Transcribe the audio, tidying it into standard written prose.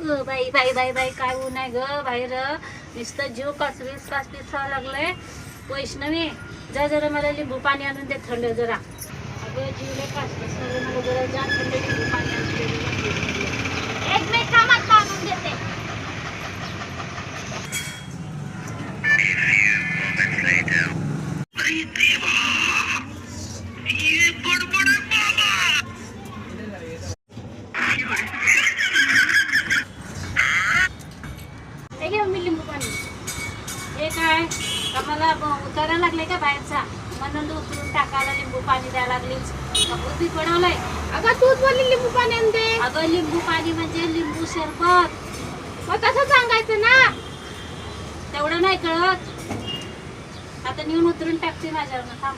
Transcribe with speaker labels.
Speaker 1: ग बाई बाई बाई बाई काय ऊन आहे ग बाहेर. नुसतं जीव कासवीस व्हावं लागलंय. वैष्णवी जा जरा मला लिंबू पाणी आणून दे थंड जरा. अगं जीवले कासवीस मला जरा जा थंड लिंबू पाणी आणून दे. एक मिनिट थांब आणून देते. हे घे मी लिंबू पाणी. हे काय आम्हाला उतारायला लागले का बाहेरचा म्हणून उतरून टाकायला लिंबू पाणी द्यायला लागलीच. बुद्धी बनवलंय.
Speaker 2: अगं तूच बोलली लिंबू पाणी आणते.
Speaker 1: अगं लिंबू पाणी म्हणजे लिंबू सरबत.
Speaker 2: मग तसं सांगायचं ना.
Speaker 1: तेवढं नाही कळत. आता नेऊन उतरून टाकते माझ्यावर. थांब